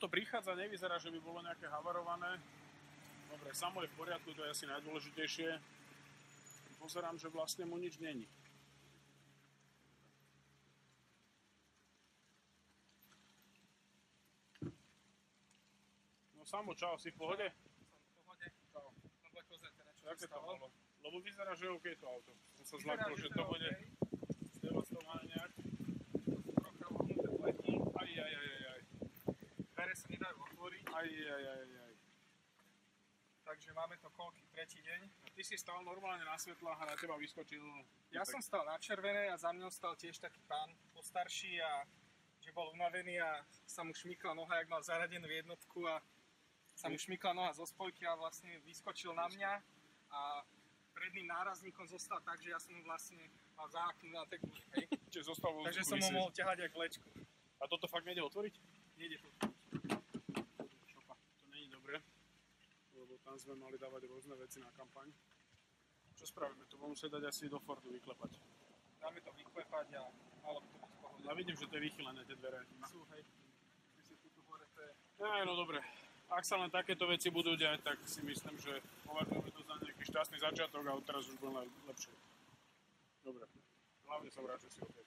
auto prichádza, nevyzerá, že by bolo nejaké havarované. Dobre, samo je v poriadku, to je asi najdôležitejšie. Pozerám, že vlastne mu nič není. No samo, čau, si v pohode? Som v pohode. Čau. No poď pozrieť teda, čo Jak sa to stalo. bolo? Lebo vyzerá, že je OK to auto. Som sa Vyzerá, zlakol, že to je bude OK. zdevastované nejak. Trocha ohnuté pleky. Aj. Dvere sa nedajú otvoriť. Aj. Takže máme to koľký, tretí deň. A ty si stal normálne na svetlách a na teba vyskočil. Ja som stal na červené a za mňou stal tiež taký pán postarší a že bol unavený a sa mu šmykla noha, jak mal zaradenú jednotku a sa mu šmykla noha zo spojky a vlastne vyskočil na mňa a predným nárazníkom zostal tak, že ja som mu vlastne mal zaháknúť na tej guli, hej. Čiže zostal vo Takže vzduchu som ho visieť. mohol ťahať jak vlečku. A toto fakt nejde otvoriť? Nejde to. Šopa. To není dobré, lebo tam sme mali dávať rôzne veci na kampaň. Čo spravíme? To budeme musieť dať asi do Fordu vyklepať. Dáme to vyklepať a malo by to byť v pohode. Ja vidím, že to je vychylené, tie dvere. Sú, hej. Myslím, že tu hore to je... No dobre. Ak sa len takéto veci budú diať, tak si myslím, že považujeme to za nejaký šťastný začiatok a odteraz už bude lepšie. Dobre. Hlavne som rád, že si opäť.